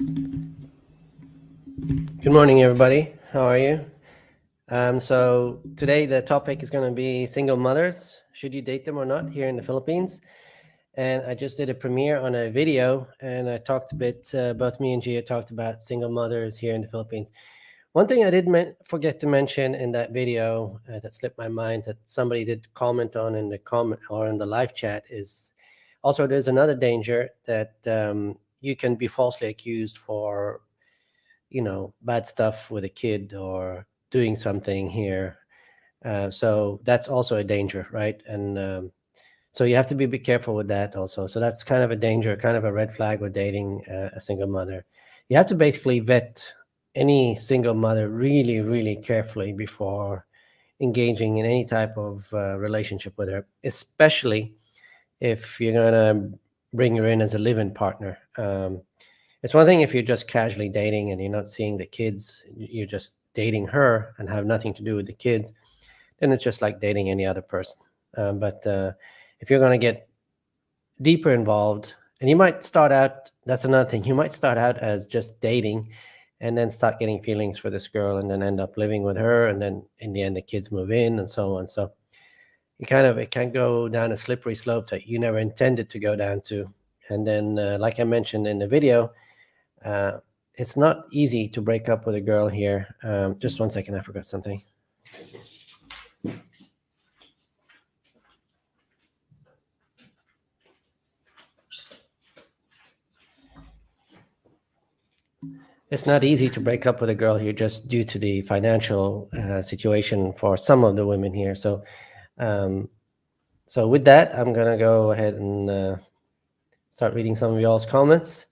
Good morning, everybody. How are you? So today the topic is going to be single mothers. Should you date them or not here in the Philippines? And I just did a premiere on a video, and I talked a bit. Both me and Gia talked about single mothers here in the Philippines. One thing I did forget to mention in that video that slipped my mind that somebody did comment on in the comment or in the live chat is also there's another danger that you can be falsely accused for bad stuff with a kid or doing something here. So that's also a danger, right? And so you have to be a bit careful with that also. So that's kind of a danger, kind of a red flag with dating a single mother. You have to basically vet any single mother really, really carefully before engaging in any type of relationship with her, especially if you're going to bring her in as a live-in partner. It's one thing if you're just casually dating and you're not seeing the kids, you're just dating her and have nothing to do with the kids, then it's just like dating any other person. But if you're going to get deeper involved, and you might start out, that's another thing, you might start out as just dating and then start getting feelings for this girl and then end up living with her. And then in the end, the kids move in and so on. So it can go down a slippery slope that you never intended to go down to. And then, like I mentioned in the video, it's not easy to break up with a girl here. Just 1 second, I forgot something. It's not easy to break up with a girl here just due to the financial situation for some of the women here. So with that, I'm gonna go ahead and start reading some of y'all's comments.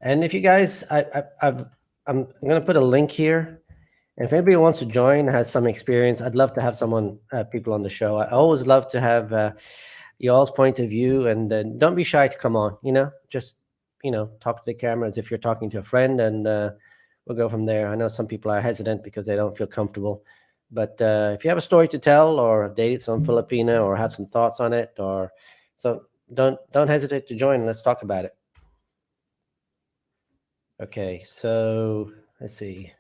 And if you guys, I'm gonna put a link here. And if anybody wants to join, has some experience, I'd love to have people on the show. I always love to have y'all's point of view, and don't be shy to come on. Just talk to the camera as if you're talking to a friend, and we'll go from there. I know some people are hesitant because they don't feel comfortable, but if you have a story to tell, or dated some Filipina, or have some thoughts on it, or so, don't hesitate to join. Let's talk about it. Okay, so let's see.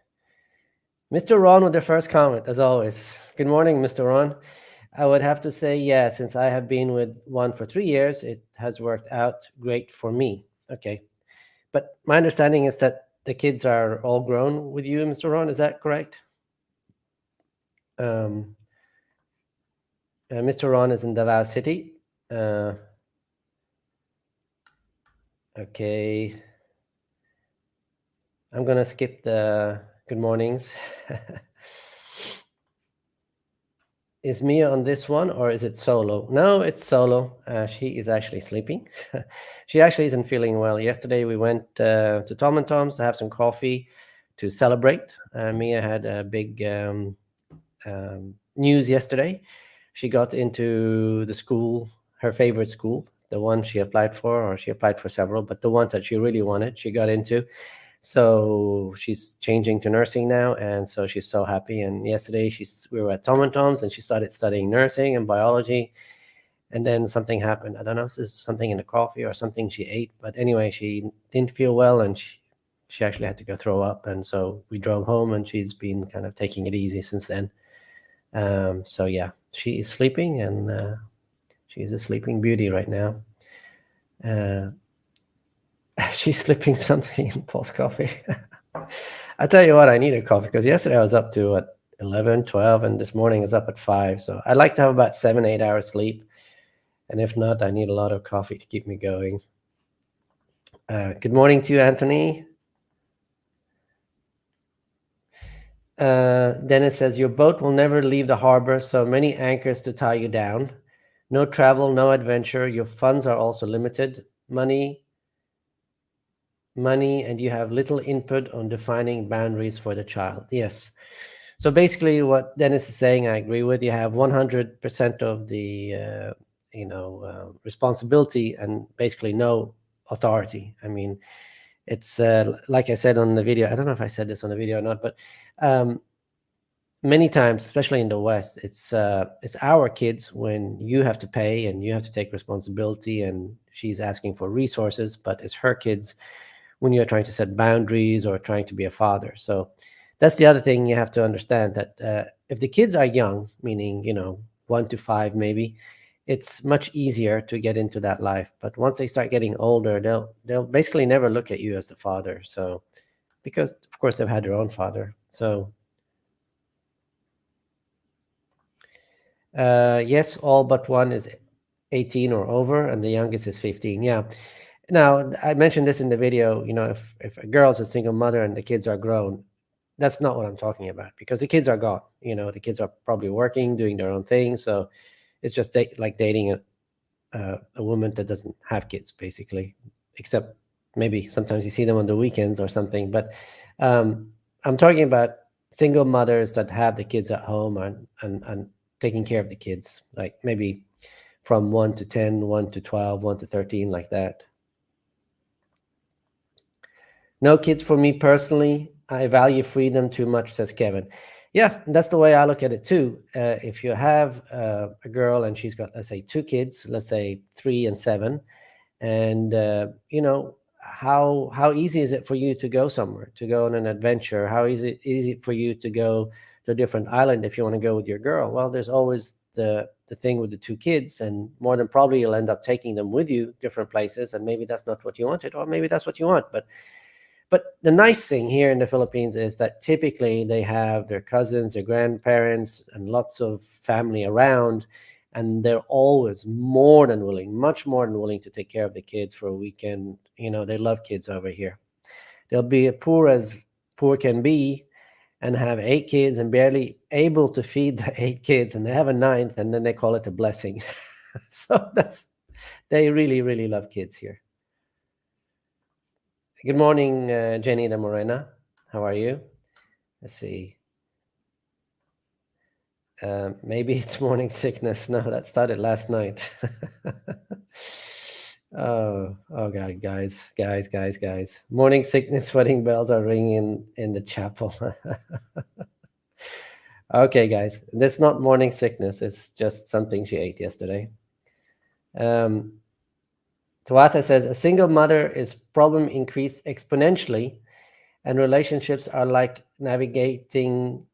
Mr. Ron with the first comment, as always. Good morning, Mr. Ron. I would have to say, yeah, since I have been with one for 3 years, it has worked out great for me. Okay. But my understanding is that the kids are all grown with you, Mr. Ron. Is that correct? Mr. Ron is in Davao City. Okay. I'm going to skip the good mornings. Is Mia on this one, or is it solo? No, it's solo. She is actually sleeping. She actually isn't feeling well. Yesterday we went to Tom and Tom's to have some coffee to celebrate. Mia had a big news yesterday. She got into the school, her favorite school, the one she applied for, or she applied for several, but the one that she really wanted, she got into. So she's changing to nursing now, and so she's so happy. And yesterday we were at Tom and Tom's, and she started studying nursing and biology. And then something happened. I don't know if this is something in the coffee or something she ate, but anyway, she didn't feel well, and she actually had to go throw up. And so we drove home, and she's been kind of taking it easy since then. So yeah, she is sleeping, and she's a sleeping beauty right now. She's slipping something in Paul's coffee. I tell you what, I need a coffee because yesterday I was up to 11, 12, and this morning is up at 5. So I'd like to have about 7, 8 hours sleep. And if not, I need a lot of coffee to keep me going. Good morning to you, Anthony. Dennis says, your boat will never leave the harbor, so many anchors to tie you down. No travel, no adventure. Your funds are also limited. Money, and you have little input on defining boundaries for the child. Yes. So basically what Dennis is saying, I agree with. You have 100% of the responsibility and basically no authority. I mean, it's like I said on the video, I don't know if I said this on the video or not, but many times, especially in the West, it's our kids when you have to pay and you have to take responsibility, and she's asking for resources, but it's her kids when you're trying to set boundaries or trying to be a father. So that's the other thing you have to understand, that if the kids are young, meaning 1 to 5 maybe, it's much easier to get into that life. But once they start getting older, they'll basically never look at you as the father. So because of course they've had their own father. So yes, all but one is 18 or over, and the youngest is 15. Yeah. Now, I mentioned this in the video, if a girl's a single mother and the kids are grown, that's not what I'm talking about, because the kids are gone. The kids are probably working, doing their own thing. So it's just like dating a woman that doesn't have kids, basically, except maybe sometimes you see them on the weekends or something. But I'm talking about single mothers that have the kids at home and taking care of the kids, like maybe from 1 to 10, 1 to 12, 1 to 13, like that. No kids for me personally. I value freedom too much, says Kevin. Yeah, that's the way I look at it too. If you have a girl and she's got, let's say, 2 kids, let's say 3 and 7, and how easy is it for you to go somewhere, to go on an adventure? How easy for you to go to a different island if you want to go with your girl? Well, there's always the thing with the 2 kids, and more than probably you'll end up taking them with you different places, and maybe that's not what you wanted, or maybe that's what you want. But the nice thing here in the Philippines is that typically they have their cousins, their grandparents, and lots of family around, and they're always more than willing, much more than willing, to take care of the kids for a weekend. They love kids over here. They'll be as poor can be and have 8 kids and barely able to feed the 8 kids, and they have a ninth, and then they call it a blessing. So they really, really love kids here. Good morning, Jenny de Morena. How are you? Let's see. Maybe it's morning sickness. No, that started last night. Oh God, guys. Morning sickness, wedding bells are ringing in the chapel. Okay, guys, that's not morning sickness. It's just something she ate yesterday. Tuata says, a single mother is problem increased exponentially, and relationships are like navigating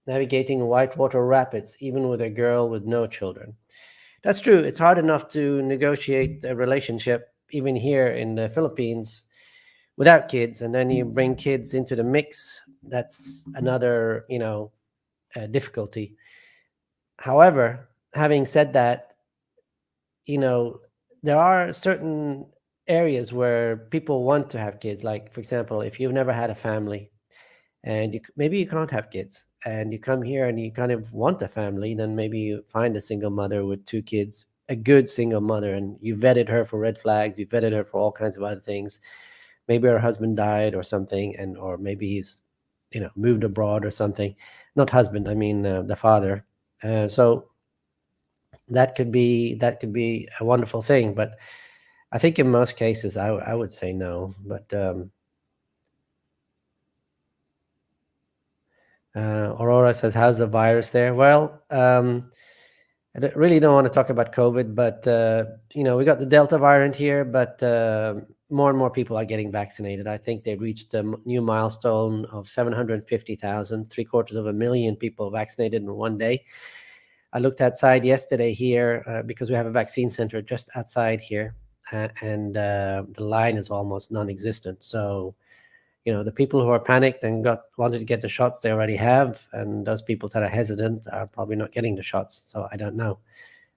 whitewater rapids, even with a girl with no children. That's true. It's hard enough to negotiate a relationship, even here in the Philippines, without kids, and then you bring kids into the mix. That's another, difficulty. However, having said that, there are certain areas where people want to have kids. Like, for example, if you've never had a family, and maybe you can't have kids, and you come here and you kind of want a family, then maybe you find a single mother with 2 kids, a good single mother, and you vetted her for red flags, you vetted her for all kinds of other things. Maybe her husband died or something, or maybe he's moved abroad or something. Not husband, I mean the father. So that could be a wonderful thing, but I think in most cases I would say no. But Aurora says, how's the virus there? Well, I really don't want to talk about COVID, but we got the Delta variant here, but more and more people are getting vaccinated. I think they reached a new milestone of 750,000, 750,000 people vaccinated in one day. I looked outside yesterday here because we have a vaccine center just outside here, and the line is almost non-existent. So the people who are panicked and wanted to get the shots, they already have, and those people that are hesitant are probably not getting the shots. So I don't know,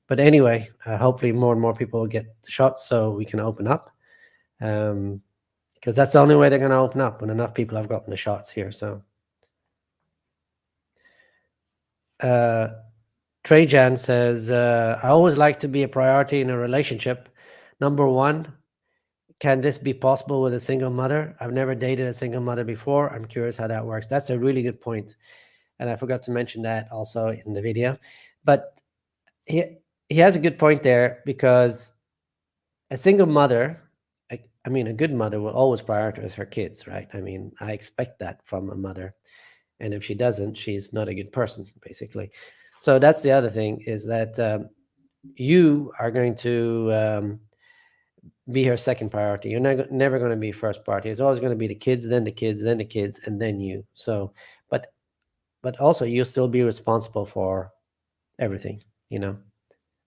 but anyway, hopefully more and more people will get the shots so we can open up, because that's the only way they're going to open up, when enough people have gotten the shots here. So Trajan says, I always like to be a priority in a relationship. Number one, can this be possible with a single mother? I've never dated a single mother before. I'm curious how that works. That's a really good point, and I forgot to mention that also in the video. But he has a good point there, because a single mother, I mean, a good mother will always prioritize her kids, right? I mean, I expect that from a mother, and if she doesn't, she's not a good person, basically. So that's the other thing, is that you are going to be her second priority. You're never going to be first priority. It's always going to be the kids, then the kids, then the kids, and then you. So, but also you'll still be responsible for everything. You know,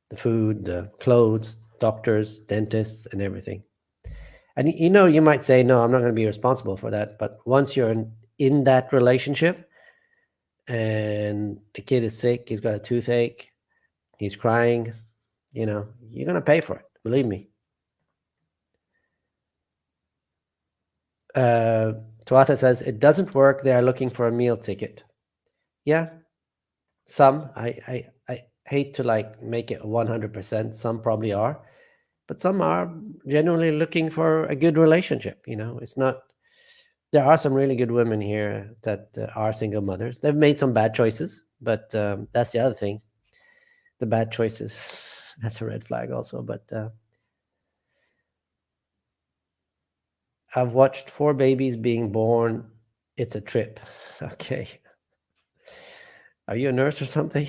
the food, the clothes, doctors, dentists, and everything. And you know, you might say, no, I'm not going to be responsible for that. But once you're in that relationship, and the kid is sick, he's got a toothache, he's crying, you know, you're going to pay for it. Believe me. Tuata says, it doesn't work. They are looking for a meal ticket. Yeah, some. I hate to like make it 100%. Some probably are, but some are genuinely looking for a good relationship. You know, it's not. There are some really good women here that are single mothers. They've made some bad choices, but that's the other thing. The bad choices. That's a red flag also. But I've watched 4 babies being born. It's a trip. Okay. Are you a nurse or something?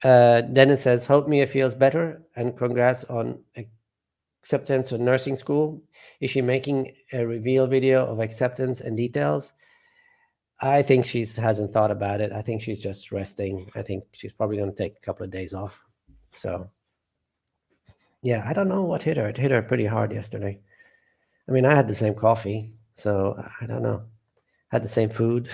Dennis says, hope Mia feels better and congrats on acceptance of nursing school. Is she making a reveal video of acceptance and details? I think she hasn't thought about it. I think she's just resting. I think she's probably going to take a couple of days off. So, yeah, I don't know what hit her. It hit her pretty hard yesterday. I mean, I had the same coffee, so I don't know. Had the same food.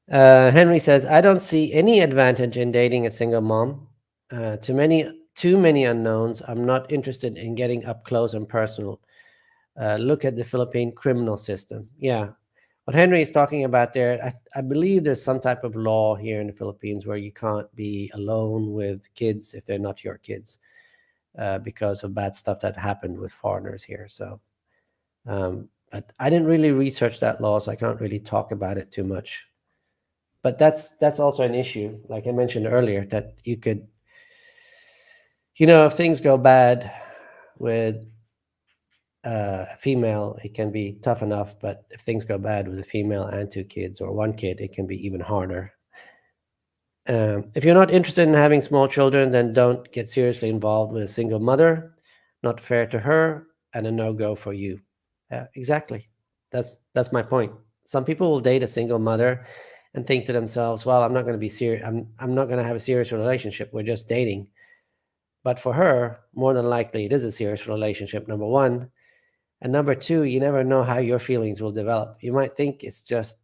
Henry says, I don't see any advantage in dating a single mom. Too many unknowns. I'm not interested in getting up close and personal. Look at the Philippine criminal system. Yeah. What Henry is talking about there, I believe there's some type of law here in the Philippines where you can't be alone with kids if they're not your kids because of bad stuff that happened with foreigners here. So, but I didn't really research that law, so I can't really talk about it too much. But that's also an issue, like I mentioned earlier, that you could, you know, if things go bad with a female, it can be tough enough, but if things go bad with a female and 2 kids or 1 kid, it can be even harder. If you're not interested in having small children, then don't get seriously involved with a single mother. Not fair to her and a no-go for you. Exactly. That's my point. Some people will date a single mother and think to themselves, well, I'm not going to be serious. I'm not going to have a serious relationship. We're just dating. But for her, more than likely, it is a serious relationship, number one. And number two, you never know how your feelings will develop. You might think it's just,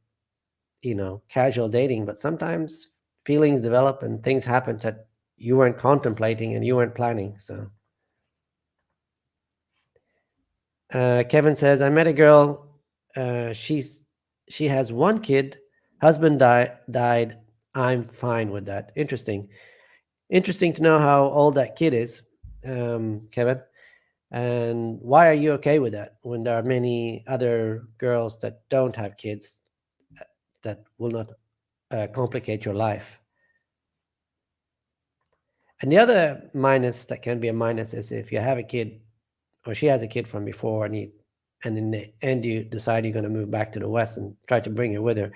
you know, casual dating, but sometimes feelings develop and things happen that you weren't contemplating and you weren't planning. So Kevin says, I met a girl. She has 1 kid. Husband died. I'm fine with that. Interesting to know how old that kid is, Kevin. And why are you okay with that when there are many other girls that don't have kids that will not complicate your life? And the other minus that can be a minus is if you have a kid or she has a kid from before and in the end you decide you're going to move back to the West and try to bring her with her.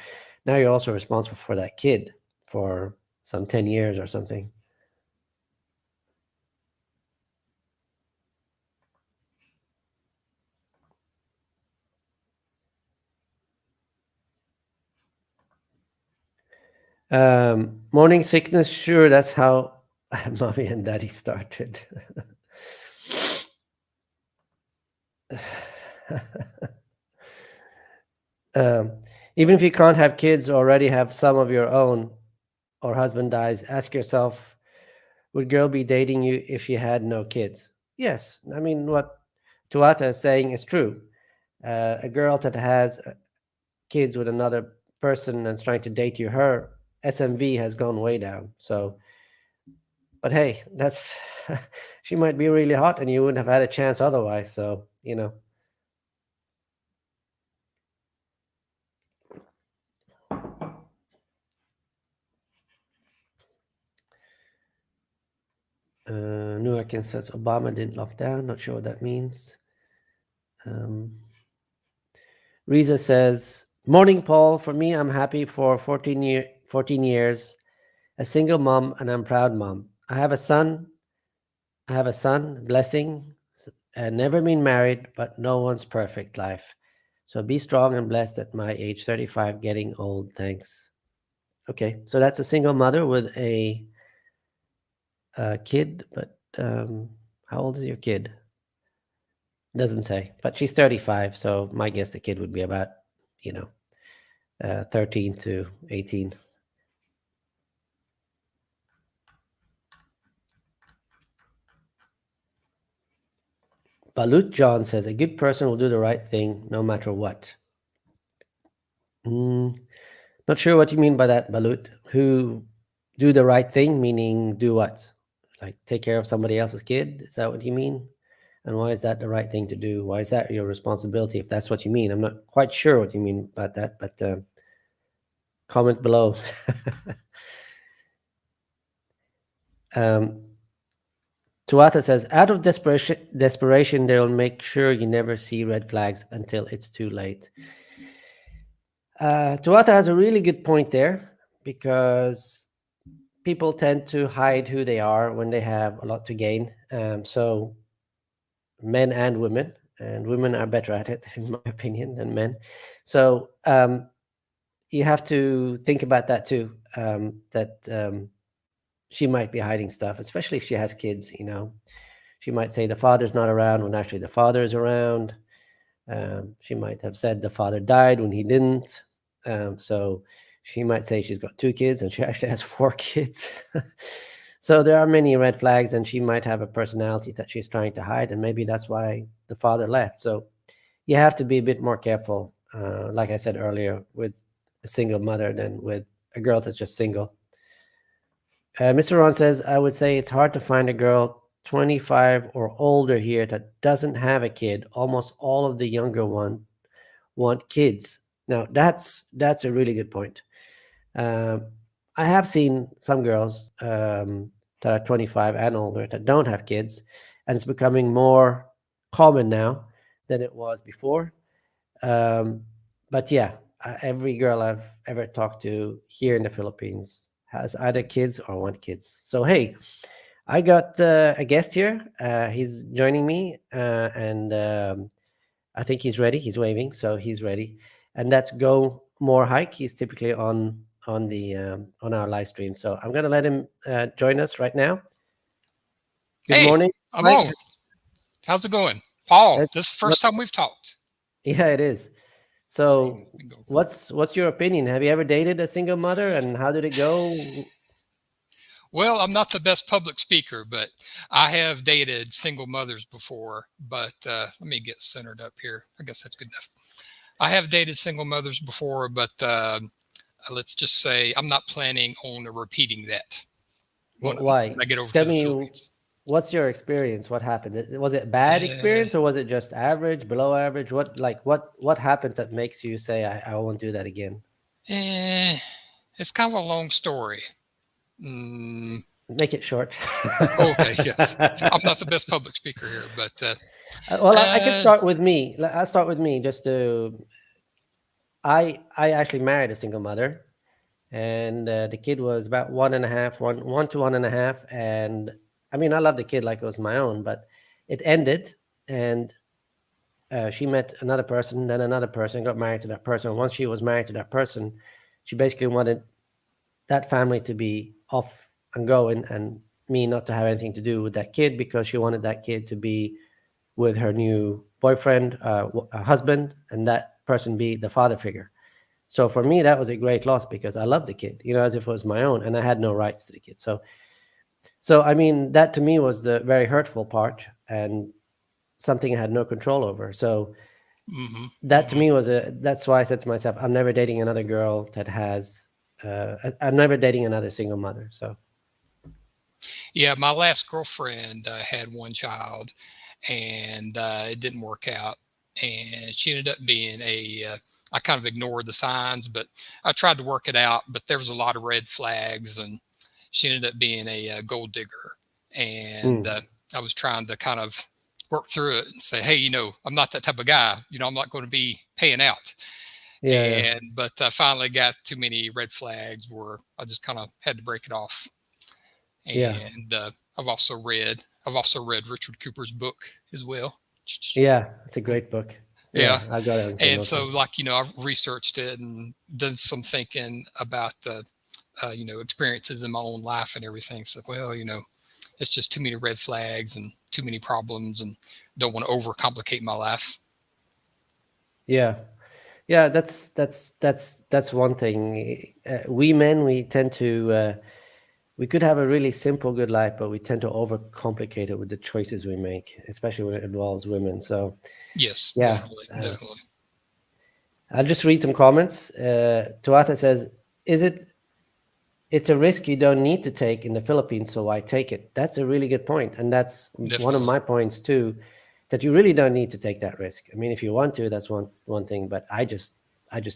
Now you're also responsible for that kid for some 10 years or something. Morning sickness, sure, that's how mommy and daddy started. Even if you can't have kids or already have some of your own or husband dies, ask yourself, would girl be dating you if she had no kids? Yes. I mean, what Tuata is saying is true. A girl that has kids with another person and is trying to date you, her SMV has gone way down. So, but hey, that's she might be really hot and you wouldn't have had a chance otherwise. So, you know. Nuakin says Obama didn't lock down. Not sure what that means. Riza says, morning, Paul. For me, I'm happy for 14 years, a single mom, and I'm proud mom. I have a son. I have a son, blessing, and never been married, but no one's perfect life. So be strong and blessed at my age, 35, getting old. Thanks. Okay, so that's a single mother with a kid, but how old is your kid? Doesn't say, but she's 35, so my guess the kid would be about, you know, 13 to 18. Balut John says, a good person will do the right thing no matter what. Not sure what you mean by that, Balut. Who do the right thing, meaning do what? Like take care of somebody else's kid? Is that what you mean? And why is that the right thing to do? Why is that your responsibility, if that's what you mean? I'm not quite sure what you mean about that, but comment below. Tuata says, out of desperation, they'll make sure you never see red flags until it's too late. Tuata has a really good point there, because people tend to hide who they are when they have a lot to gain. So men and women are better at it, in my opinion, than men. So you have to think about that too, that she might be hiding stuff, especially if she has kids, you know. She might say the father's not around when actually the father is around. She might have said the father died when he didn't. So she might say she's got 2 kids and she actually has 4 kids. So there are many red flags, and she might have a personality that she's trying to hide, and maybe that's why the father left. So you have to be a bit more careful, like I said earlier, with a single mother than with a girl that's just single. Mr. Ron says, I would say it's hard to find a girl 25 or older here that doesn't have a kid. Almost all of the younger ones want kids. Now, that's a really good point. I have seen some girls that are 25 and older that don't have kids, and it's becoming more common now than it was before. But yeah, every girl I've ever talked to here in the Philippines has either kids or want kids. So hey, I got a guest here. He's joining me, and I think he's ready. He's waving, so he's ready. And that's Go More Hike. He's typically on the on our live stream. So I'm gonna let him join us right now. Good Hey, morning, I'm Mike. on. How's it going? Paul, It's- this is the first time we've talked. Yeah, it is. So, So what's your opinion? Have you ever dated a single mother, and how did it go? well, I'm not the best public speaker, but I have dated single mothers before. But let me get centered up here. I guess that's good enough. I have dated single mothers before, but let's just say I'm not planning on repeating that Why? when I get over Tell to the me, Philippines. what's your experience? What happened? Was it bad experience, or was it just average, below average? What happened that makes you say I won't do that again? Eh, it's kind of a long story. Mm, Make it short. okay, yes. I'm not the best public speaker here, but Well, I could uh, start with me. I'll start with me just to. I actually married a single mother, and the kid was about 1.5, one to 1.5, and I mean I love the kid like it was my own, but it ended, and she met another person, then another person, got married to that person. Once she was married to that person, she basically wanted that family to be off and going, and me not to have anything to do with that kid, because she wanted that kid to be with her new boyfriend, husband, and that person be the father figure. So for me, that was a great loss, because I loved the kid, you know, as if it was my own, and I had no rights to the kid. So I mean, that to me was the very hurtful part, and something I had no control over. So hmm that to hmm me was that's why I said to myself, I'm never dating another girl that has I'm never dating another single mother. So yeah, my last girlfriend had one child, and it didn't work out. And she ended up being I kind of ignored the signs, but I tried to work it out. But there was a lot of red flags, and she ended up being a gold digger. And mm, I was trying to kind of work through it and say, hey, I'm not that type of guy. I'm not going to be paying out. yeah, yeah. But I finally got too many red flags where I just kind of had to break it off. Yeah. And I've also read Richard Cooper's book as well. Yeah. It's a great book. Yeah, Yeah. I got it on and Kindle so too. like I've researched it and done some thinking about the experiences in my own life and everything. So well, it's just too many red flags and too many problems, and don't want to overcomplicate my life. Yeah. Yeah. That's one thing. We men, we tend to, we could have a really simple, good life, but we tend to overcomplicate it with the choices we make, especially when it involves women. So, Yes, yeah. definitely, Uh, definitely. I'll just read some comments. Tuata says, "Is it? It's a risk you don't need to take in the Philippines, so why take it?" That's a really good point, and that's one of Definitely. my points too. That you really don't need to take that risk. I mean, if you want to, that's one thing, but I just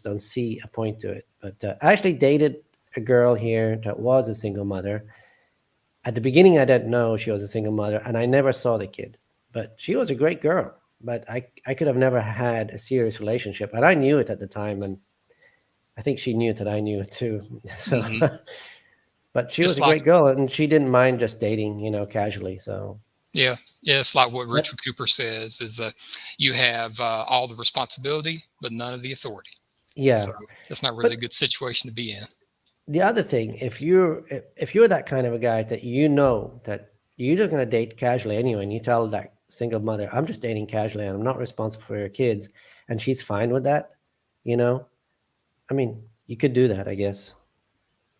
don't see a point to it. But I actually dated a girl here that was a single mother. At the beginning, I didn't know she was a single mother, and I never saw the kid. But she was a great girl. But I could have never had a serious relationship, and I knew it at the time, and I think she knew that I knew it too. So, Hmm. but she was It's a like great girl, and she didn't mind just dating, casually. So, yeah, yeah. It's like what but Richard Cooper says is that you have all the responsibility but none of the authority. yeah, So that's not really a but good situation to be in. the other thing, if you're that kind of a guy that that you're just gonna date casually anyway, and you tell that single mother, "I'm just dating casually, and I'm not responsible for your kids," and she's fine with that, you know, I mean, you could do that, I guess,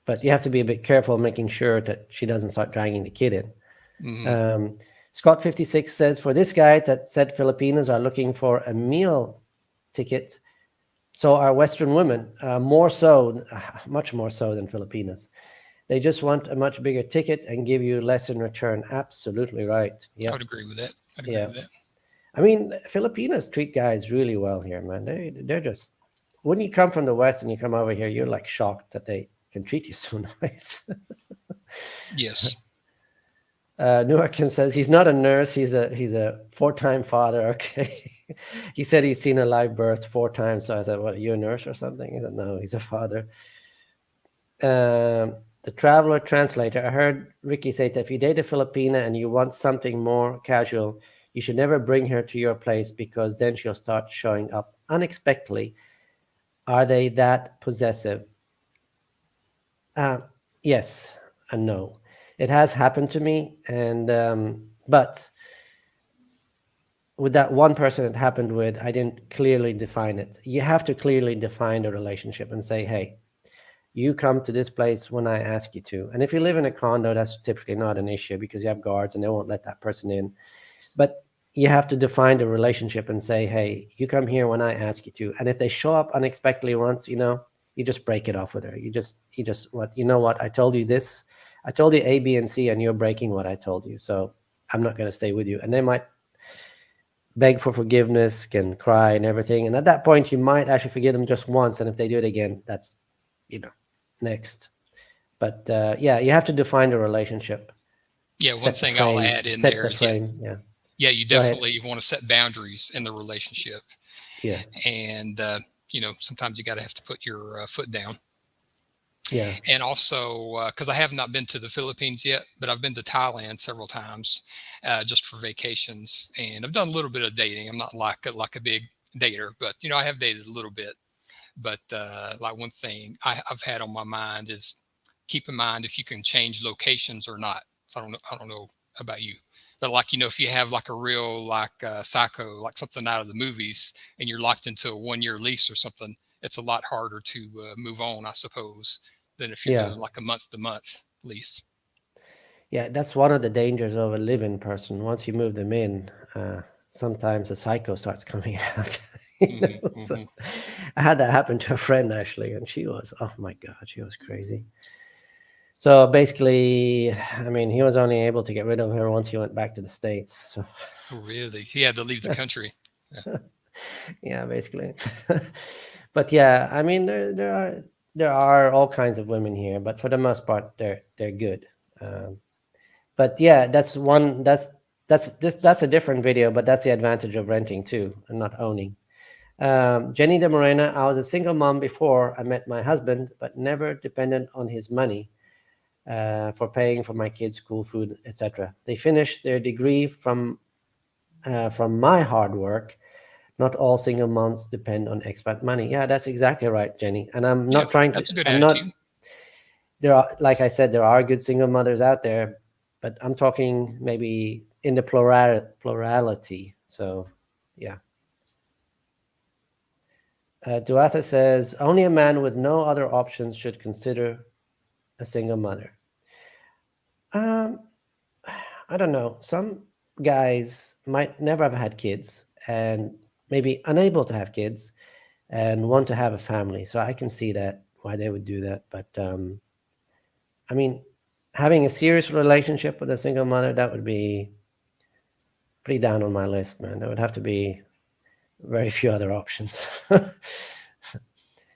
but you have to be a bit careful making sure that she doesn't start dragging the kid in. Hmm. Um, Scott56 says, "For this guy that said Filipinos are looking for a meal ticket, so are Western women, more so, much more so than Filipinas. They just want a much bigger ticket and give you less in return." Absolutely right. I Yep. would agree with that. I'd agree Yeah. with that. I mean, Filipinos treat guys really well here, man. They're just, when you come from the West and you come over here, you're like shocked that they can treat you so nice. Yes. Newarkin says he's not a nurse. He's a four-time father. Okay, he said he's seen a live birth 4 times. So I thought, "What? You're a nurse or something?" He said, "No, he's a father." The traveler translator. I heard Ricky say that if you date a Filipina and you want something more casual, you should never bring her to your place because then she'll start showing up unexpectedly. Are they that possessive? Uh, yes and no. It has happened to me, and but with that one person it happened with, I didn't clearly define it. You have to clearly define the relationship and say, "Hey, you come to this place when I ask you to." And if you live in a condo, that's typically not an issue because you have guards and they won't let that person in. But you have to define the relationship and say, "Hey, you come here when I ask you to." And if they show up unexpectedly once, you just break it off with her. What, what? I told you this. I told you A, B, and C, and you're breaking what I told you. So I'm not going to stay with you. And they might beg for forgiveness, can cry and everything. And at that point, you might actually forgive them just once. And if they do it again, that's, you know, next. But yeah, you have to define the relationship, Yeah. One set the thing I'll frame, add in set there the is yeah, frame. Yeah. yeah, you Go ahead. definitely want to set boundaries in the relationship, Yeah. and sometimes you got to have to put your foot down. Yeah. And also, because I have not been to the Philippines yet, but I've been to Thailand several times, just for vacations, and I've done a little bit of dating. I'm not like a big dater, but I have dated a little bit. But like one thing I've had on my mind is keep in mind if you can change locations or not. So I don't know about you, but like if you have like a real like psycho, like something out of the movies, and you're locked into a 1 year lease or something, it's a lot harder to move on, I suppose, than if you're Yeah. doing like a month to month lease. Yeah. That's one of the dangers of a live-in person. Once you move them in, sometimes a psycho starts coming out. Hmm. So Hmm. I had that happen to a friend actually, and she was, oh my God, she was crazy. So basically, I mean, he was only able to get rid of her once he went back to the States. So Really, he had to leave the country. Yeah. yeah, basically. But yeah, I mean, there are all kinds of women here, but for the most part, they're good. Um, but yeah, that's a different video, but that's the advantage of renting too and not owning. Jenny de Morena, I was a single mom before I met my husband, but never dependent on his money. for paying for my kids' school, food, etc. They finish their degree from my hard work. Not all single moms depend on expat money. Yeah, that's exactly right, Jenny. And I'm Yeah, not trying to. that's a good I'm not. attitude. There are, like I said, there are good single mothers out there, but I'm talking maybe in the plurality. So, yeah. Duatha says only a man with no other options should consider a single mother. Um, I don't know. Some guys might never have had kids and maybe unable to have kids and want to have a family. So I can see that why they would do that. But I mean, having a serious relationship with a single mother, that would be pretty down on my list, man. There would have to be very few other options.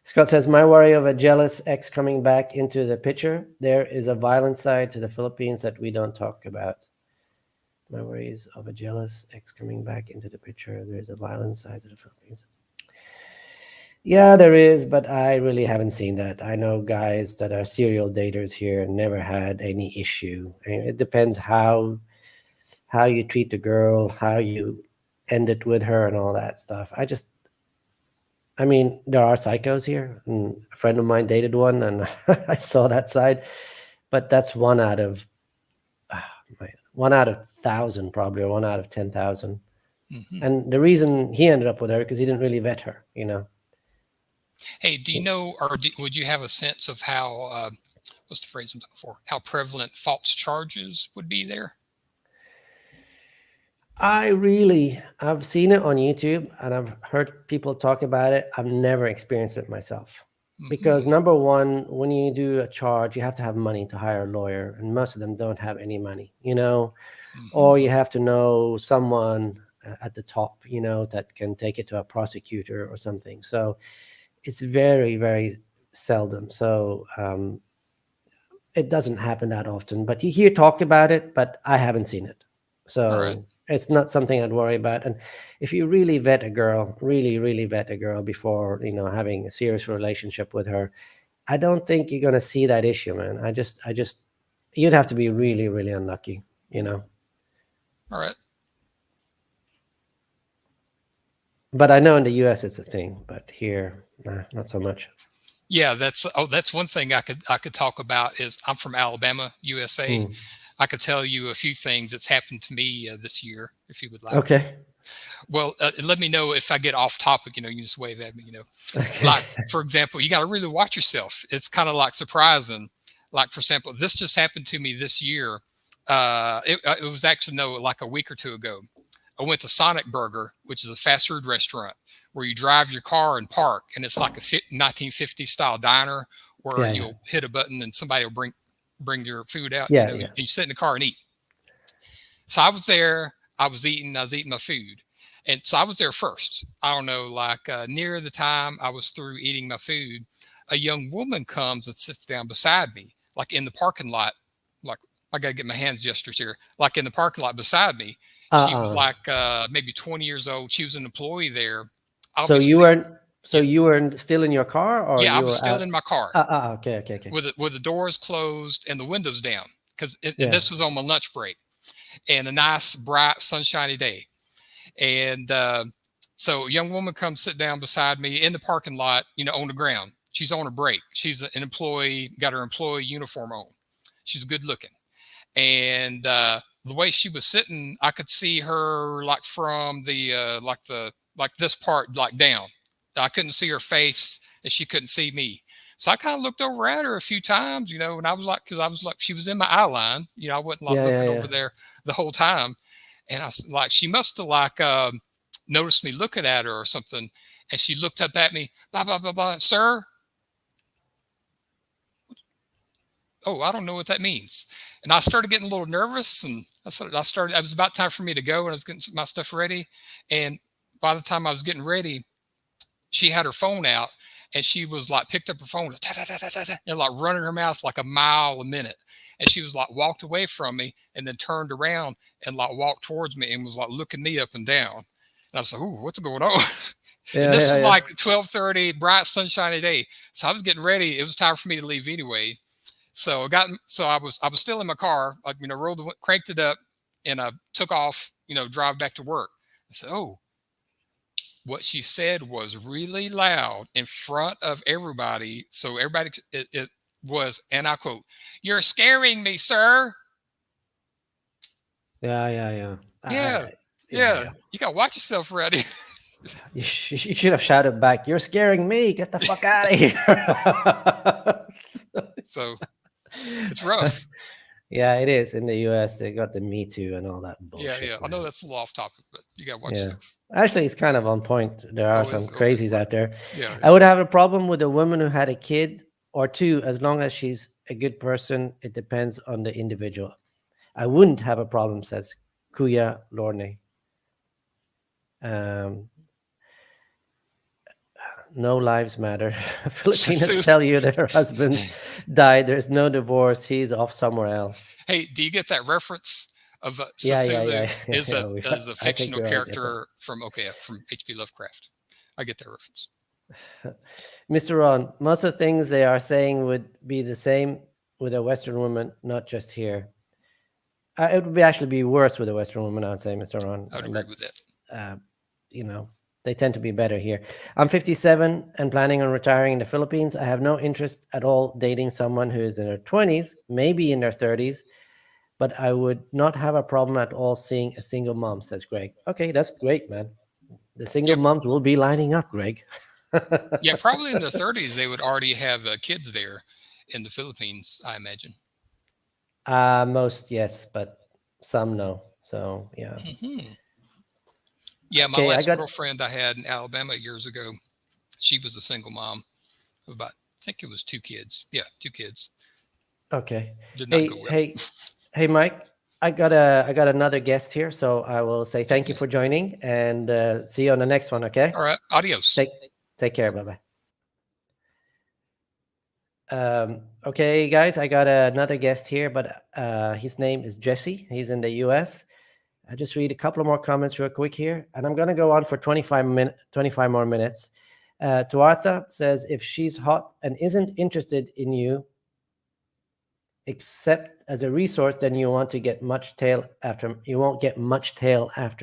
Scott says, my worry of a jealous ex coming back into the picture. There is a violent side to the Philippines that we don't talk about. My worries of a jealous ex coming back into the picture. There's a violent side to the Philippines. Yeah, there is, but I really haven't seen that. I know guys that are serial daters here and never had any issue. And it depends how you treat the girl, how you end it with her, and all that stuff. I mean, there are psychos here. And a friend of mine dated one, and I saw that side. But that's one out of 1,000, probably, or 1 out of 10,000. Mm-hmm. And the reason he ended up with her because he didn't really vet her, you know. Hey, do you know, or would you have a sense of how, what's the phrase I'm looking for? How prevalent false charges would be there? I've seen it on YouTube and I've heard people talk about it. I've never experienced it myself. Because Mm-hmm. number one, when you do a charge, you have to have money to hire a lawyer, and most of them don't have any money, you know, or Mm-hmm. you have to know someone at the top, you know, that can take it to a prosecutor or something. So it's very, very seldom. So it doesn't happen that often, but you hear talk about it, but I haven't seen it. All right. So it's not something I'd worry about. And if you really vet a girl, really vet a girl before, you know, having a serious relationship with her, I don't think you're going to see that issue, man. You'd have to be really unlucky, you know. All right. But I know in the US it's a thing, but here, nah, not so much. Yeah, that's one thing I could talk about is I'm from Alabama, USA. Mm. I could tell you a few things that's happened to me this year, if you would like. Okay. Well, let me know if I get off topic. You know, you just wave at me. You know, Okay. like for example, you got to really watch yourself. It's kind of like surprising. Like for example, this just happened to me this year. It was actually no, like a week or two ago. I went to Sonic Burger, which is a fast food restaurant where you drive your car and park, and it's like a 1950s style diner where Yeah, yeah. you'll hit a button and somebody will bring your food out. You Yeah, know, yeah. and you sit in the car and eat. So I was there. I was eating my food. And so I was there first. I don't know, like near the time I was through eating my food, a young woman comes and sits down beside me, like in the parking lot. Like, I got to get my hands gestures here. Like in the parking lot beside me. She was Uh-uh. like maybe 20 years old. She was an employee there. So you Obviously, weren't so yeah, you were still in your car or yeah, I you was were still out? in my car Okay. with the doors closed and the windows down and Yeah. this was on my lunch break and a nice, bright, sunshiny day. And so a young woman comes sit down beside me in the parking lot, you know, on the ground. She's on a break. She's an employee, got her employee uniform on. She's good looking. And the way she was sitting, I could see her like from like this part like down. I couldn't see her face and she couldn't see me. So I kind of looked over at her a few times, you know, and I was like, because I was like, she was in my eye line, you know, I wasn't like looking Yeah. over there the whole time. And I was like, she must have like noticed me looking at her or something. And she looked up at me, blah, blah, blah, blah, sir. Oh, I don't know what that means. And I started getting a little nervous and it was about time for me to go and I was getting my stuff ready. And by the time I was getting ready, she had her phone out and she was like picked up her phone and like running her mouth like a mile a minute. And she was like walked away from me and then turned around and like walked towards me and was like looking me up and down. And I was like, ooh, what's going on? And this was Yeah. like 12:30, bright, sunshiny day. So I was getting ready. It was time for me to leave anyway. So I was still in my car, like, cranked it up, and I took off, drive back to work. I said, "Oh, what she said was really loud in front of everybody." So everybody, it was, and I quote, "You're scaring me, sir." Yeah. Yeah, Yeah. yeah. You got to watch yourself, Reddy. You should have shouted back, "You're scaring me! Get the fuck out of here!" So it's rough. Yeah, it is. In the US, they got the Me Too and all that Yeah, bullshit, yeah. I know man. that's a little off topic, but you got to watch Yeah. yourself. Actually, it's kind of on point. There are Oh, some is okay. crazies out there. Yeah, I yeah. would have a problem with a woman who had a kid or two as long as she's a good person. It depends on the individual. I wouldn't have a problem, says Kuya Lorne. Um, no lives matter. Filipinas tell you that her husband died. There's no divorce. He's off somewhere else. Hey, do you get that reference of Yeah. Cthulhu is a I think fictional we all get that. character from H.P. Lovecraft? I get that reference. Mr. Ron, most of the things they are saying would be the same with a Western woman, not just here. It would actually be worse with a Western woman, I would say, Mr. Ron. I'd agree with that. They tend to be better here. I'm 57 and planning on retiring in the Philippines. I have no interest at all dating someone who is in their 20s, maybe in their 30s, but I would not have a problem at all seeing a single mom, says Greg. Okay, that's great, man. The single Yeah. moms will be lining up, Greg. Yeah, probably in their 30s they would already have kids there in the Philippines, I imagine. Most, yes, but some no. So, yeah. Mm-hmm. Yeah, my Okay, last girlfriend I had in Alabama years ago, she was a single mom of about, I think it was 2 kids. Yeah, 2 kids. Okay. Did not go well. Hey, Mike. I got another guest here, so I will say thank you for joining and see you on the next one. Okay. All right. Adios. Take care. Bye bye. Okay, guys, I got another guest here, but his name is Jesse. He's in the US. I just read a couple of more comments real quick here, and I'm going to go on for 25 more minutes. Tuatha says, if she's hot and isn't interested in you, except as a resource, then you won't get much tail after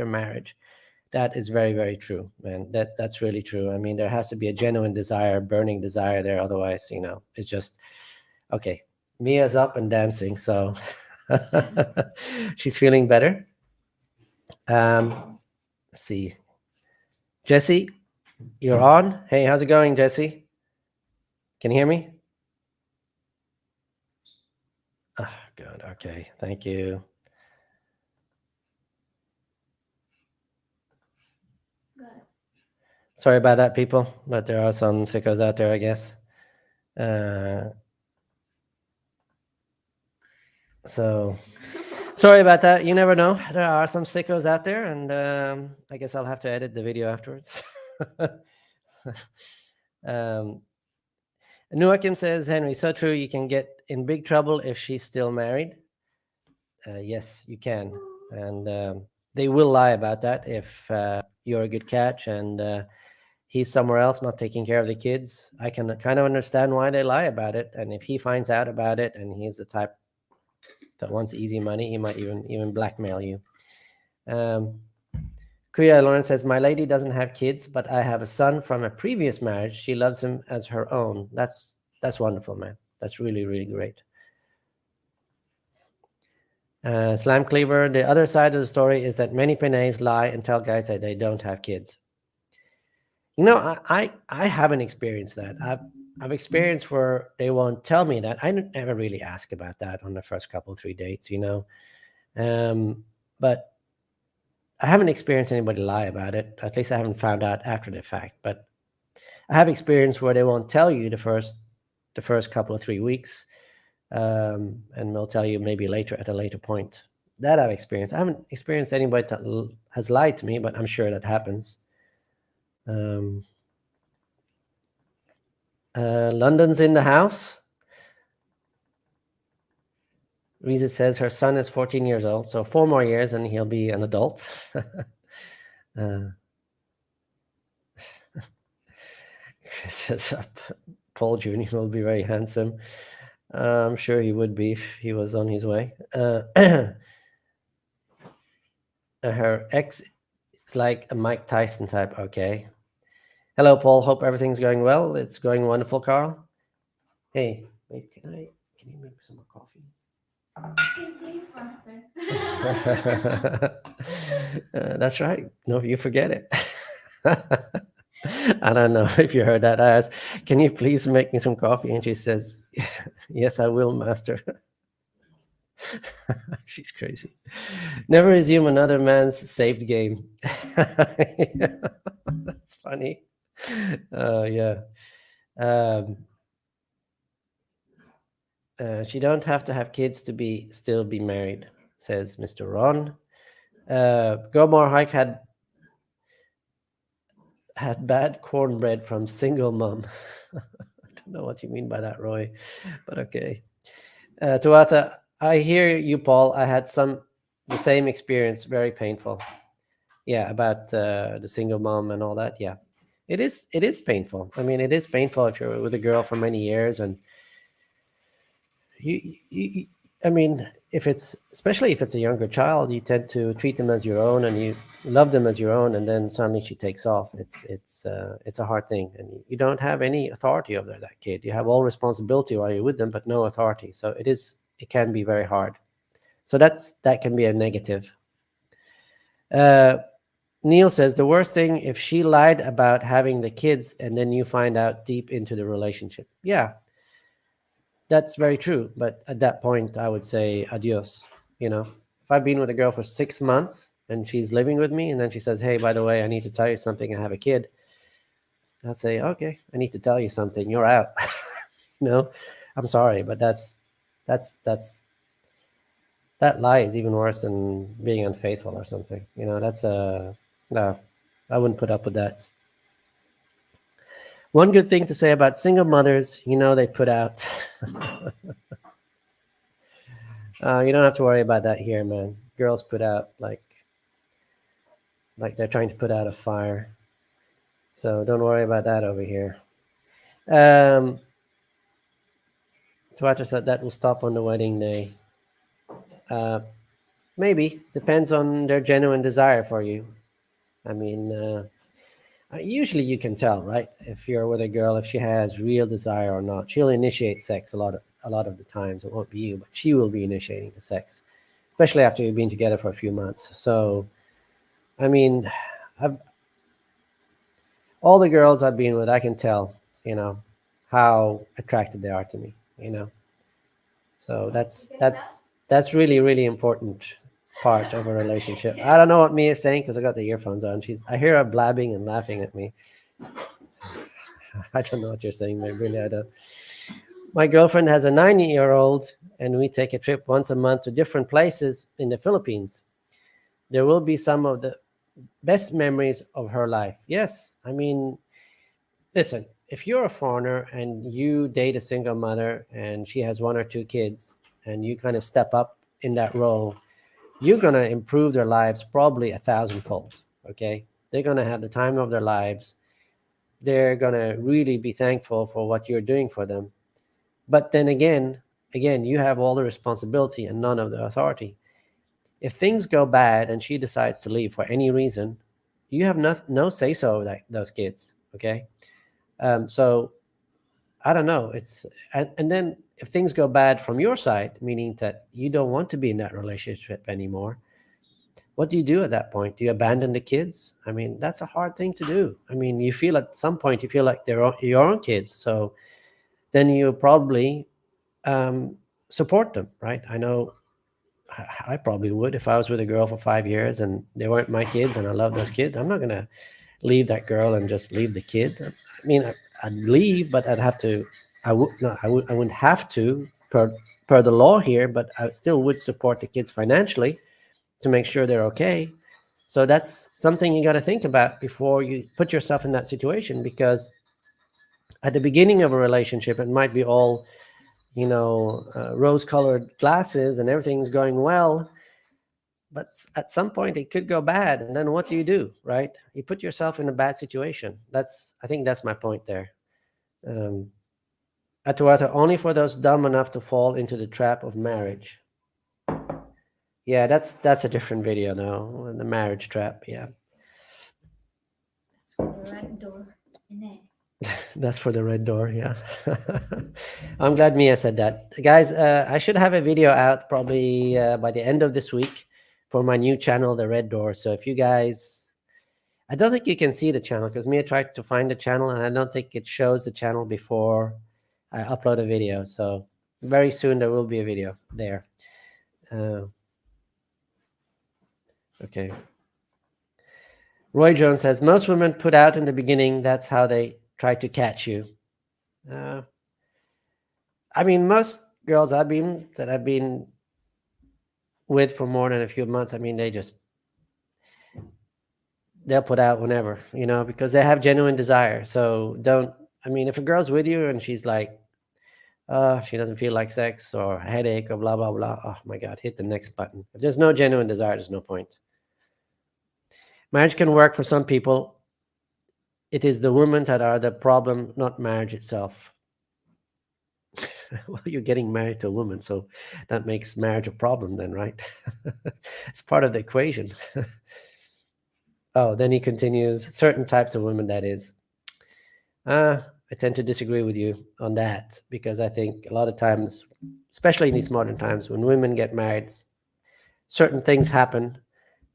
marriage. That is very, very true, man. That's really true. I mean, there has to be a genuine desire, burning desire there. Otherwise, it's just okay. Mia's up and dancing, so she's feeling better. Let's see. Jesse, you're on. Hey, how's it going, Jesse? Can you hear me? Oh, good. Okay. Thank you. Good. Sorry about that, people, but there are some sickos out there, I guess. So sorry about that. You never know. There are some sickos out there, and I guess I'll have to edit the video afterwards. Nuakim says, Henry, so true. You can get in big trouble if she's still married. Yes, you can. And they will lie about that if you're a good catch and he's somewhere else not taking care of the kids. I can kind of understand why they lie about it. And if he finds out about it and he's the type that wants easy money, he might even blackmail you. Kuya Lawrence says, my lady doesn't have kids, but I have a son from a previous marriage. She loves him as her own. That's wonderful, man. That's really, really great. Slam Cleaver, the other side of the story is that many Pinays lie and tell guys that they don't have kids. I haven't experienced that. I've experienced where they won't tell me that. I never really ask about that on the first couple, 3 dates, but I haven't experienced anybody lie about it. At least I haven't found out after the fact. But I have experience where they won't tell you the first couple of 3 weeks, and they'll tell you maybe later at a later point. That I've experienced. I haven't experienced anybody that has lied to me, but I'm sure that happens. London's in the house. Risa says her son is 14 years old, so 4 more years and he'll be an adult. Chris says Paul Jr. will be very handsome. I'm sure he would be if he was on his way. Her ex is like a Mike Tyson type. Okay. Hello, Paul. Hope everything's going well. It's going wonderful, Carl. Hey, wait, can you make some more coffee? Please, Master. That's right. No, you forget it. I don't know if you heard that. I asked, can you please make me some coffee? And she says, yes, I will, master. She's crazy. Never assume another man's saved game. That's funny. Yeah. Um, she don't have to have kids to be still be married, says Mr. Ron. Gomor Hike had bad cornbread from single mom. I don't know what you mean by that, Roy, but okay. Tuatha, I hear you, Paul. I had the same experience, very painful. Yeah, about the single mom and all that. Yeah, it is painful. I mean, it is painful if you're with a girl for many years and you I mean, if it's especially if it's a younger child, you tend to treat them as your own and you love them as your own, and then suddenly she takes off. It's a hard thing, and you don't have any authority over that kid. You have all responsibility while you're with them, but no authority. So it can be very hard. So that can be a negative. uh Neil says the worst thing if she lied about having the kids and then you find out deep into the relationship. Yeah, that's very true. But at that point, I would say adios. If I've been with a girl for 6 months and she's living with me, and then she says, "Hey, by the way, I need to tell you something. I have a kid." I'd say, "Okay, I need to tell you something. You're out." you know, I'm sorry, but that's that lie is even worse than being unfaithful or something. That's a no. I wouldn't put up with that. One good thing to say about single mothers, they put out. You don't have to worry about that here, man. Girls put out like they're trying to put out a fire. So don't worry about that over here. Um, Tuatra said that will stop on the wedding day. Uh, Maybe depends on their genuine desire for you. I mean, usually you can tell, right? If you're with a girl, if she has real desire or not. She'll initiate sex a lot of the times. It won't be you, but she will be initiating the sex, especially after you've been together for a few months. So, I mean, I've, all the girls I've been with, I can tell, how attracted they are to me. So that's You can tell? that's that's really really important part of a relationship. I don't know what Mia's saying because I got the earphones on. I hear her blabbing and laughing at me. I don't know what you're saying, but really I don't. My girlfriend has a 90-year-old, and we take a trip once a month to different places in the Philippines. There will be some of the best memories of her life. Yes, I mean, listen, if you're a foreigner and you date a single mother and she has one or two kids and you kind of step up in that role, you're going to improve their lives probably 1,000-fold. Okay. They're going to have the time of their lives. They're going to really be thankful for what you're doing for them. But then again, you have all the responsibility and none of the authority. If things go bad and she decides to leave for any reason, you have no say so of those kids. Okay. So I don't know. And then if things go bad from your side, meaning that you don't want to be in that relationship anymore, what do you do at that point? Do you abandon the kids? I mean, that's a hard thing to do. I mean, you feel at some point you feel like they're your own kids, so then you probably support them, right? I know I probably would if I was with a girl for 5 years and they weren't my kids and I love those kids. I'm not gonna leave that girl and just leave the kids. I mean, I'd leave, but I'd have to. I would not. I wouldn't have to per the law here, but I still would support the kids financially to make sure they're okay. So that's something you got to think about before you put yourself in that situation, because at the beginning of a relationship, it might be all rose-colored glasses and everything's going well, but at some point it could go bad, and then what do, right? You put yourself in a bad situation. I think that's my point there. um, Atuata, only for those dumb enough to fall into the trap of marriage. Yeah, that's a different video though. The marriage trap. Yeah. That's for the red door. Nay. That's for the red door. Yeah. I'm glad Mia said that. Guys, I should have a video out probably by the end of this week for my new channel, The Red Door. So if you guys, I don't think you can see the channel because Mia tried to find the channel and I don't think it shows the channel before I upload a video. So very soon there will be a video there. Okay. Roy Jones says, most women put out in the beginning, that's how they try to catch you. I mean, most girls I've been with for more than a few months, I mean, they'll put out whenever, because they have genuine desire. So if a girl's with you and she's like, she doesn't feel like sex or a headache or blah, blah, blah. Oh my God, hit the next button. If there's no genuine desire, there's no point. Marriage can work for some people. It is the women that are the problem, not marriage itself. Well, you're getting married to a woman, so that makes marriage a problem then, right? It's part of the equation. Oh, then he continues, certain types of women, that is. I tend to disagree with you on that because I think a lot of times, especially in these modern times, when women get married, certain things happen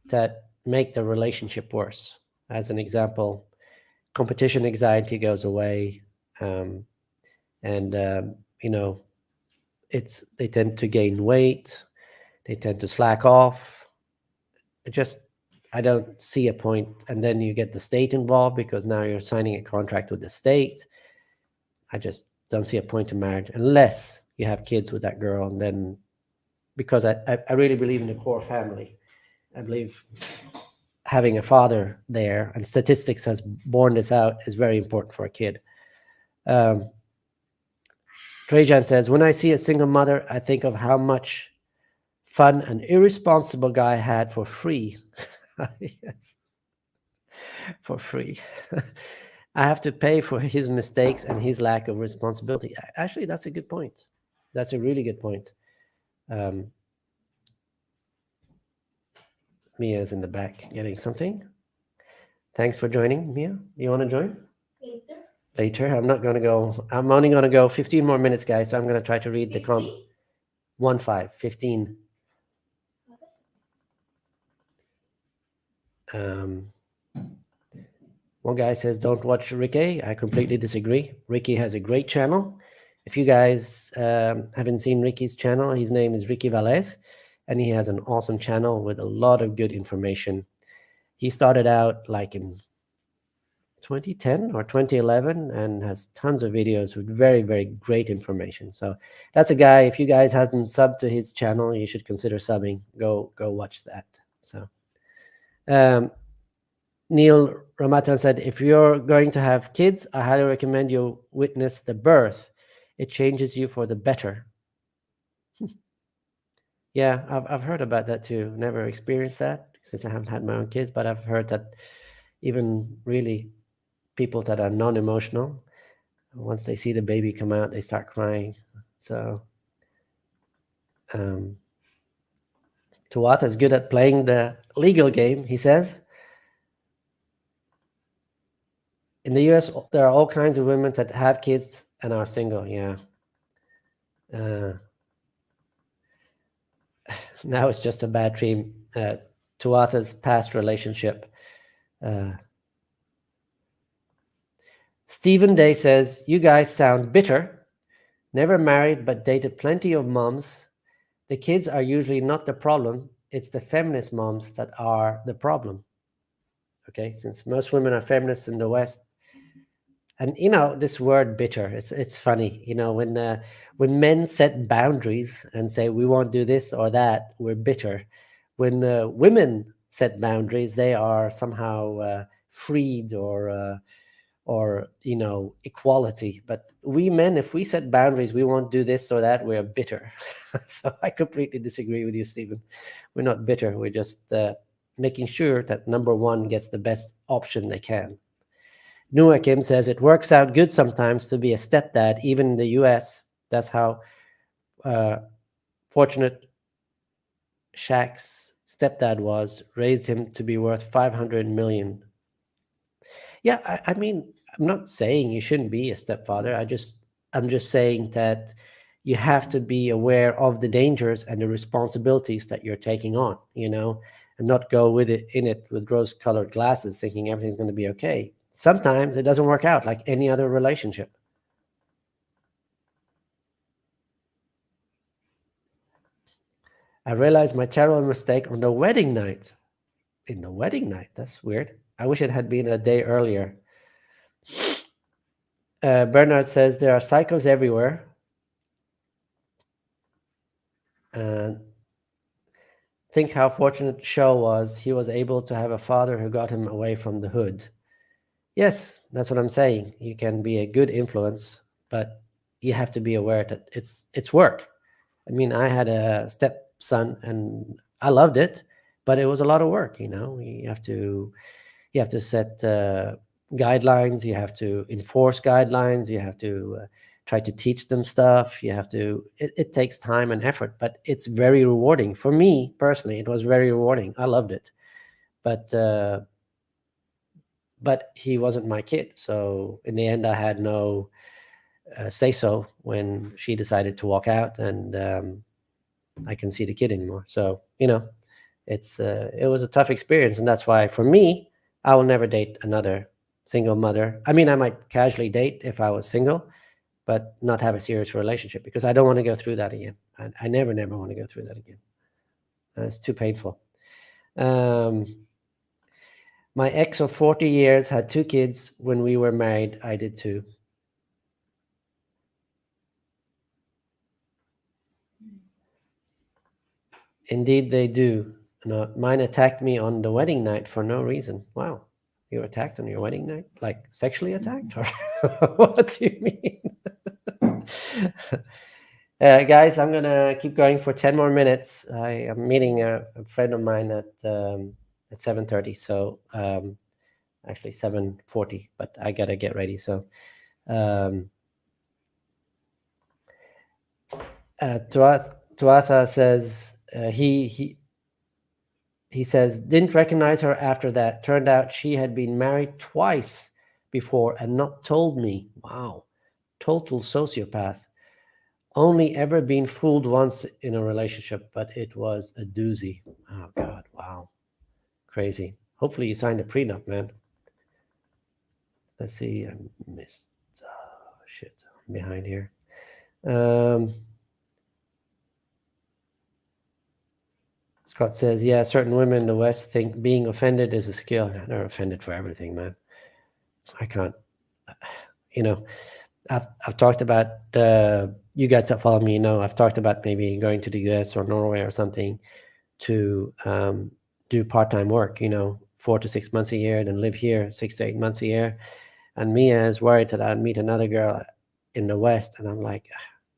that make the relationship worse. As an example, competition anxiety goes away, they tend to gain weight, they tend to slack off. I don't see a point. And then you get the state involved because now you're signing a contract with the state. I just don't see a point to marriage unless you have kids with that girl. And then, because I really believe in the core family. I believe having a father there, and statistics has borne this out, is very important for a kid. Trajan says, when I see a single mother, I think of how much fun an irresponsible guy had for free. Yes, for free. I have to pay for his mistakes and his lack of responsibility. Actually, that's a good point. That's a really good point. Mia's in the back getting something. Thanks for joining, Mia. You want to join? Later. I'm only going to go 15 more minutes, guys. So I'm going to try to read 15. One guy says, don't watch Ricky. I completely disagree. Ricky has a great channel. If you guys haven't seen Ricky's channel, his name is Ricky Valles, and he has an awesome channel with a lot of good information. He started out like in 2010 or 2011 and has tons of videos with very, very great information. So that's a guy, if you guys hasn't subbed to his channel, you should consider subbing. Go watch that. So Neil Ramatan said, if you're going to have kids, I highly recommend you witness the birth. It changes you for the better. Yeah, I've heard about that too. Never experienced that since I haven't had my own kids, but I've heard that even really people that are non-emotional, once they see the baby come out, they start crying. So Tuatha is good at playing the legal game, he says. In the US, there are all kinds of women that have kids and are single. Yeah. Now it's just a bad dream. Tuatha's past relationship. Stephen Day says, you guys sound bitter. Never married, but dated plenty of moms. The kids are usually not the problem. It's the feminist moms that are the problem. Okay, since most women are feminists in the West. And, this word bitter, it's funny. When men set boundaries and say, we won't do this or that, we're bitter. When women set boundaries, they are somehow freed or equality. But we men, if we set boundaries, we won't do this or that, we're bitter. So I completely disagree with you, Stephen. We're not bitter. We're just making sure that number one gets the best option they can. Nua Kim says it works out good sometimes to be a stepdad, even in the US. That's how fortunate Shaq's stepdad was, raised him to be worth 500 million. Yeah, I mean, I'm not saying you shouldn't be a stepfather. I'm just saying that you have to be aware of the dangers and the responsibilities that you're taking on, and not go with it with rose-colored glasses, thinking everything's going to be okay. Sometimes it doesn't work out like any other relationship. I realized my terrible mistake on the wedding night. In the wedding night? That's weird. I wish it had been a day earlier. Bernard says there are psychos everywhere. And think how fortunate Shaw was. He was able to have a father who got him away from the hood. Yes, that's what I'm saying. You can be a good influence, but you have to be aware that it's work. I mean, I had a stepson and I loved it, but it was a lot of work. You have to set guidelines. You have to enforce guidelines. You have to try to teach them stuff. You have to. It takes time and effort, but it's very rewarding. For me personally, it was very rewarding. I loved it, but he wasn't my kid. So in the end, I had no say so when she decided to walk out, and I couldn't see the kid anymore. So it was a tough experience, and that's why for me, I will never date another single mother. I mean, I might casually date if I was single, but not have a serious relationship, because I don't want to go through that again. I never want to go through that again. It's too painful. My ex of 40 years had 2 kids when we were married. I did too. Indeed, they do. Mine attacked me on the wedding night for no reason. Wow. You were attacked on your wedding night? Like sexually attacked? Or what do you mean? Guys, I'm going to keep going for 10 more minutes. I am meeting a friend of mine at 7:30. So actually 7:40, but I got to get ready. So Tuatha says he says, didn't recognize her after that. Turned out she had been married twice before and not told me. Wow. Total sociopath. Only ever been fooled once in a relationship, but it was a doozy. Oh, God. Wow. Crazy. Hopefully you signed a prenup, man. Let's see. I missed. Oh, shit. I'm behind here. Scott says, yeah, certain women in the West think being offended is a skill. They're offended for everything, man. I can't, I've talked about, you guys that follow me, I've talked about maybe going to the US or Norway or something to do part-time work, 4 to 6 months a year, then live here 6 to 8 months a year. And Mia is worried that I'd meet another girl in the West. And I'm like,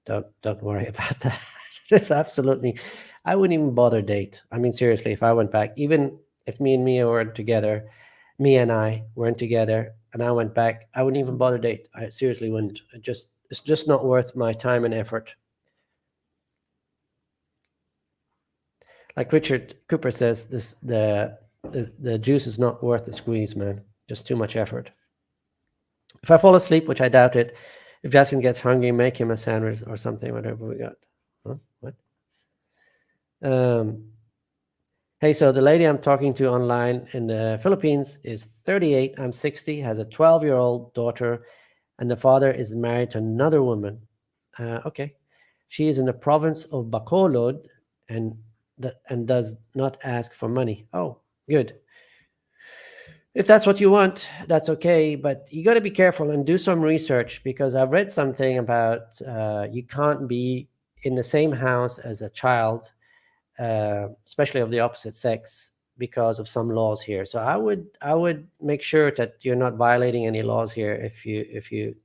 don't worry about that. Just absolutely, I wouldn't even bother date. I mean, seriously, if I went back, even if me and Mia weren't together, Mia and I weren't together, and I went back, I wouldn't even bother date. I seriously wouldn't. It's just not worth my time and effort. Like Richard Cooper says, the juice is not worth the squeeze, man. Just too much effort. If I fall asleep, which I doubt it, if Justin gets hungry, make him a sandwich or something, whatever we got. Huh? What? Hey, so the lady I'm talking to online in the Philippines is 38. I'm 60, has a 12-year-old daughter, and the father is married to another woman. Okay. She is in the province of Bacolod and does not ask for money. Oh, good. If that's what you want, that's okay. But you got to be careful and do some research, because I've read something about you can't be in the same house as a child, especially of the opposite sex, because of some laws here. So I would make sure that you're not violating any laws here if you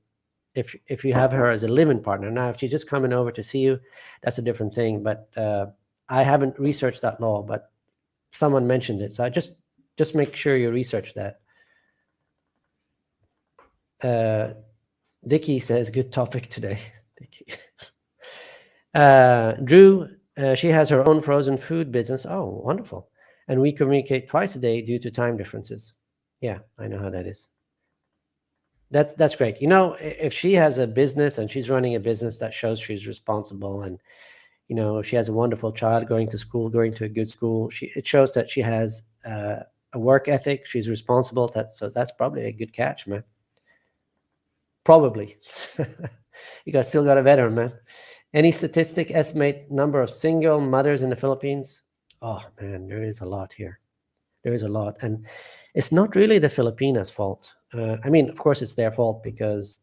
have her as a living partner. Now, if she's just coming over to see you, that's a different thing. But I haven't researched that law, but someone mentioned it. So I just make sure you research that. Dickie says, good topic today. Dickie. Drew, she has her own frozen food business. Oh, wonderful. And we communicate twice a day due to time differences. Yeah, I know how that is. That's great. You know, if she has a business and she's running a business, that shows she's responsible, and you know, she has a wonderful child going to school, going to a good school. It shows that she has a work ethic. She's responsible. So that's probably a good catch, man. Probably. Still got a veteran, man. Any statistic estimate number of single mothers in the Philippines? Oh man, there is a lot here. There is a lot, and it's not really the Filipinas' fault. I mean, of course, it's their fault because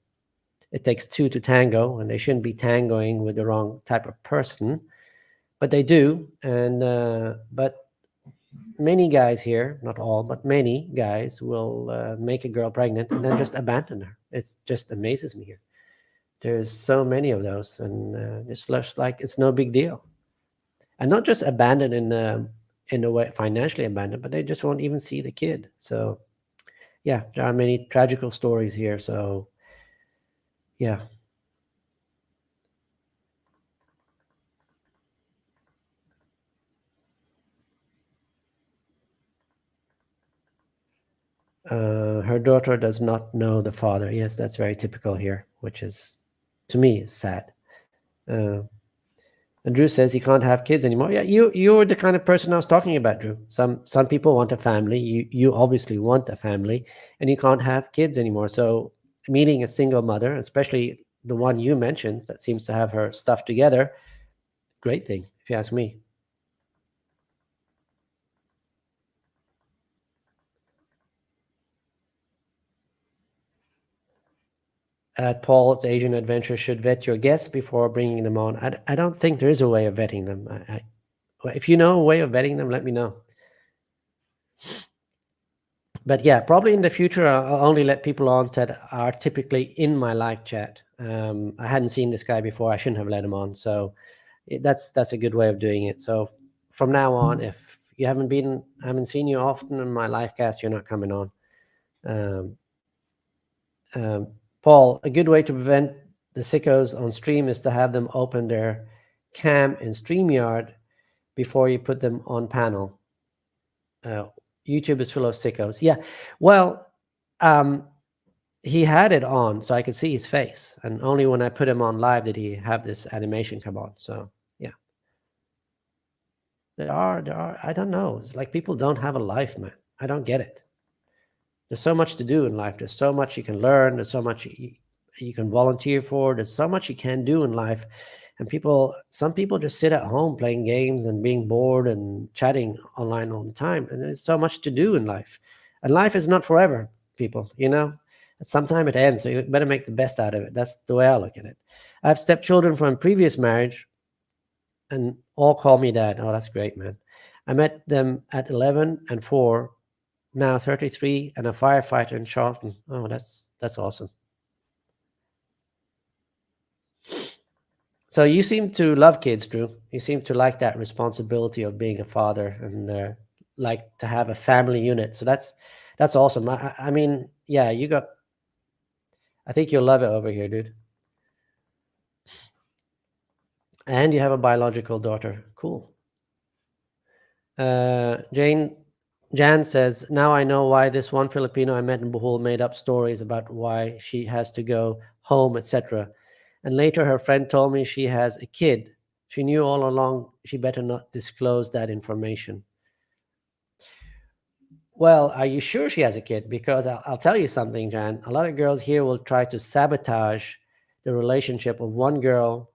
it takes two to tango, and they shouldn't be tangoing with the wrong type of person, but they do. And but many guys here, not all, but many guys will make a girl pregnant and then just abandon her. It just amazes me here. There's so many of those, and it's just like it's no big deal, and not just abandoned in a way financially abandoned, but they just won't even see the kid. So yeah, there are many tragical stories here. So yeah. Her daughter does not know the father. Yes, that's very typical here, which is, to me, is sad. And Drew says he can't have kids anymore. Yeah, you're the kind of person I was talking about, Drew. Some people want a family. You obviously want a family, and you can't have kids anymore. So meeting a single mother, especially the one you mentioned that seems to have her stuff together, great thing, if you ask me. At Paul's Asian Adventure, should vet your guests before bringing them on. I don't think there is a way of vetting them. If you know a way of vetting them, let me know. But yeah, probably in the future, I'll only let people on that are typically in my live chat. I hadn't seen this guy before. I shouldn't have let him on. So that's a good way of doing it. So from now on, if you haven't seen you often in my live cast, you're not coming on. Paul, a good way to prevent the sickos on stream is to have them open their cam in StreamYard before you put them on panel. YouTube is full of sickos. Yeah, well, he had it on so I could see his face, and only when I put him on live did he have this animation come on. So yeah, there are. I don't know. It's like people don't have a life, man. I don't get it. There's so much to do in life. There's so much you can learn. There's so much you can volunteer for. There's so much you can do in life. And some people just sit at home playing games and being bored and chatting online all the time. And there's so much to do in life. And life is not forever, people, you know? At some time it ends, so you better make the best out of it. That's the way I look at it. I have stepchildren from a previous marriage and all call me dad. Oh, that's great, man. I met them at 11 and 4, now 33, and a firefighter in Charlton. Oh, that's awesome. So you seem to love kids, Drew. You seem to like that responsibility of being a father and like to have a family unit. So that's awesome. I mean, yeah, I think you'll love it over here, dude. And you have a biological daughter. Cool. Jan says, now I know why this one Filipino I met in Bohol made up stories about why she has to go home, etc. And later her friend told me she has a kid. She knew all along she better not disclose that information. Well, are you sure she has a kid? Because I'll tell you something, Jan. A lot of girls here will try to sabotage the relationship of one girl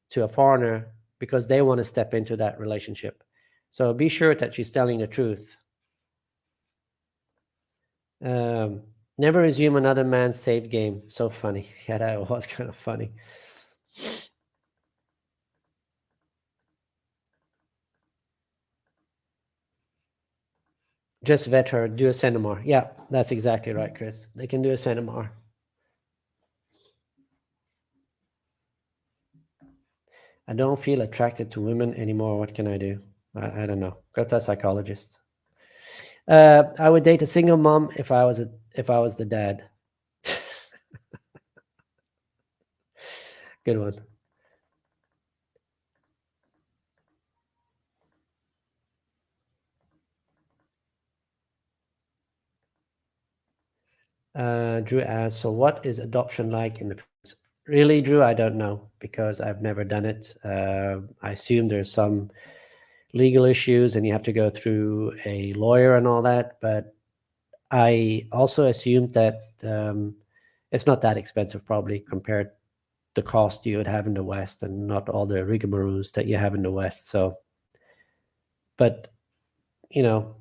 to a foreigner because they want to step into that relationship. So be sure that she's telling the truth. Never resume another man's saved game. So funny. Yeah, that was kind of funny. Just vet her, do a Senemar. Yeah, that's exactly right, Chris. They can do a Senemar. I don't feel attracted to women anymore. What can I do? I don't know. Go to a psychologist. I would date a single mom if I was the dad. Good one. Drew asks, so what is adoption like in the Philippines? Really, Drew, I don't know because I've never done it. I assume there's some legal issues and you have to go through a lawyer and all that. But I also assumed that it's not that expensive probably compared the cost you would have in the West and not all the rigmaroles that you have in the West. So, but, you know,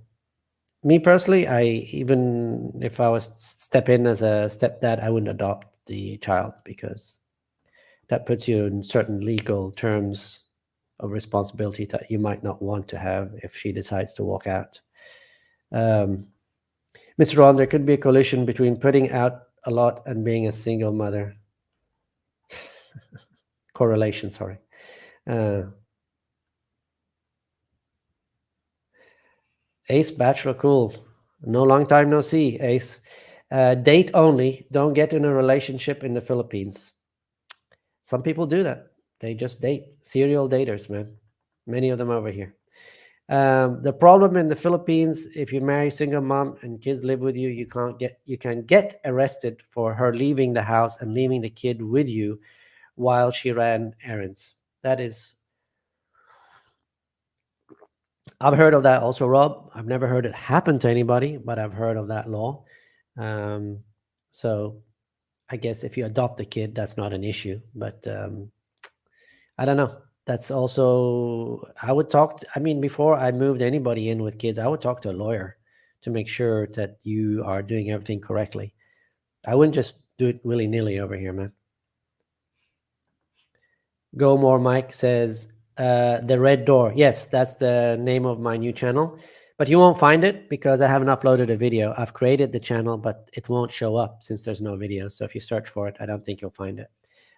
me personally, even if I was step in as a stepdad, I wouldn't adopt the child because that puts you in certain legal terms of responsibility that you might not want to have if she decides to walk out. Mr. Ron, there could be a collision between putting out a lot and being a single mother. Correlation, sorry. Ace Bachelor, cool. No, long time no see, Ace. Date only. Don't get in a relationship in the Philippines. Some people do that. They just date. Serial daters, man. Many of them over here. The problem in the Philippines, if you marry single mom and kids live with you, you can get arrested for her leaving the house and leaving the kid with you while she ran errands. That is, I've heard of that also, Rob. I've never heard it happen to anybody, but I've heard of that law. So I guess if you adopt a kid, that's not an issue. But I don't know. That's also, I would talk, before I moved anybody in with kids, I would talk to a lawyer to make sure that you are doing everything correctly. I wouldn't just do it willy-nilly over here, man. Go More Mike says, The Red Door. Yes, that's the name of my new channel. But you won't find it because I haven't uploaded a video. I've created the channel, but it won't show up since there's no video. So if you search for it, I don't think you'll find it.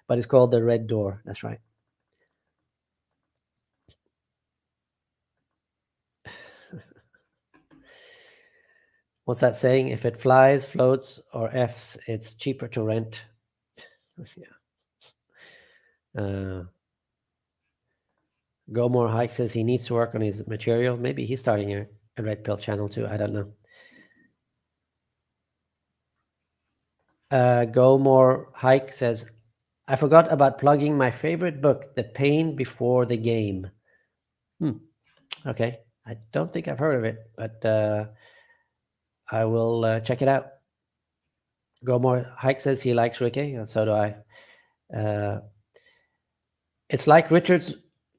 But it's called The Red Door. That's right. What's that saying? If it flies, floats, or Fs, it's cheaper to rent. Yeah. Go More Hike says he needs to work on his material. Maybe he's starting a Red Pill channel too. I don't know. Go More Hike says, I forgot about plugging my favorite book, The Pain Before the Game. Okay. I don't think I've heard of it, but I will check it out. Go More Hike says he likes Ricky, and so do I. It's like Richard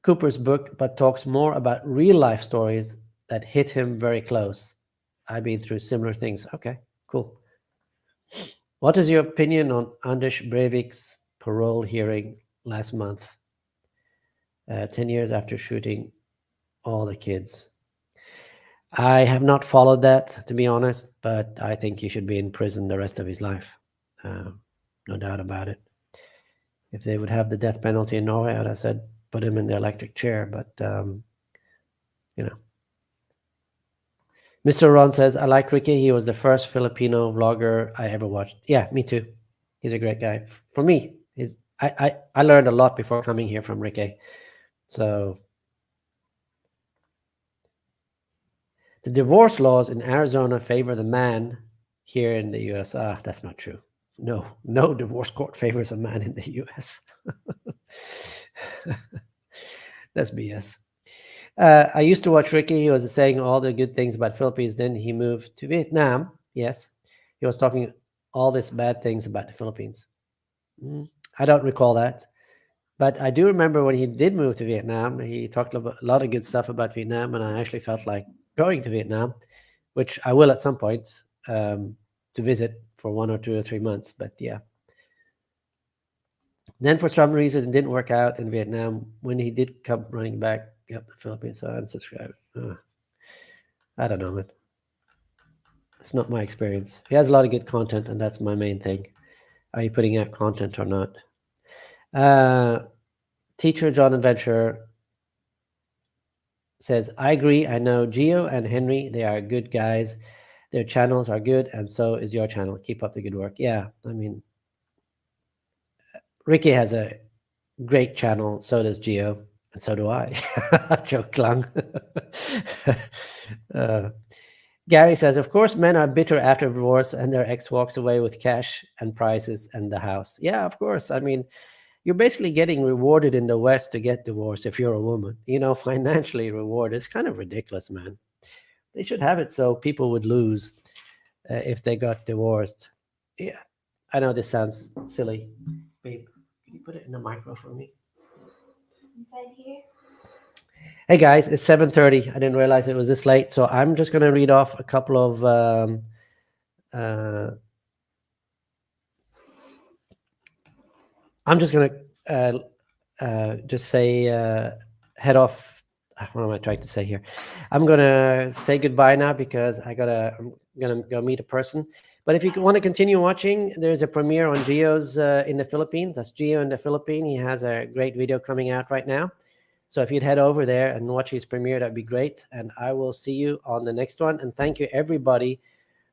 Cooper's book, but talks more about real life stories that hit him very close. I've been through similar things. Okay, cool. What is your opinion on Anders Breivik's parole hearing last month, 10 years after shooting all the kids? I have not followed that, to be honest, but I think he should be in prison the rest of his life. No doubt about it. If they would have the death penalty in Norway, I would have said put him in the electric chair, but, Mr. Ron says, I like Ricky. He was the first Filipino vlogger I ever watched. Yeah, me too. He's a great guy. For me, I learned a lot before coming here from Ricky. So the divorce laws in Arizona favor the man here in the US. That's not true. No divorce court favors a man in the US. That's BS. I used to watch Ricky. He was saying all the good things about Philippines. Then he moved to Vietnam. Yes. He was talking all these bad things about the Philippines. I don't recall that. But I do remember when he did move to Vietnam, he talked a lot of good stuff about Vietnam, and I actually felt like going to Vietnam, which I will at some point, to visit for 1 or 2 or 3 months. But yeah. Then for some reason, it didn't work out in Vietnam. When he did come running back, the Philippines, so I unsubscribed. I don't know, man. It's not my experience. He has a lot of good content, and that's my main thing. Are you putting out content or not? Teacher John Adventure says, I agree. I know Gio and Henry. They are good guys. Their channels are good, and so is your channel. Keep up the good work. Yeah, Ricky has a Great channel. So does Gio, and so do I. Joke lang. Gary says, of course, men are bitter after divorce and their ex walks away with cash and prizes and the house. Yeah, of course. I mean, you're basically getting rewarded in the West to get divorced if you're a woman, financially rewarded. It's kind of ridiculous, man. They should have it so people would lose if they got divorced. Yeah, I know this sounds silly. Babe, can you put it in the micro for me? Inside here? Hey guys, it's 7:30. I didn't realize it was this late, so I'm just going to read off a couple of I'm just going to just say head off. What am I trying to say here? I'm going to say goodbye now because I'm going to go meet a person. But if you want to continue watching, there's a premiere on Gio's in the Philippines. That's Gio in the Philippines. He has a great video coming out right now. So if you'd head over there and watch his premiere, that'd be great. And I will see you on the next one. And thank you, everybody,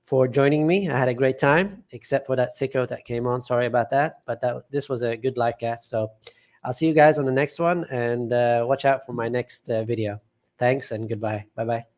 for joining me. I had a great time, except for that sicko that came on. Sorry about that. But this was a good live cast. So I'll see you guys on the next one. And watch out for my next video. Thanks and goodbye. Bye-bye.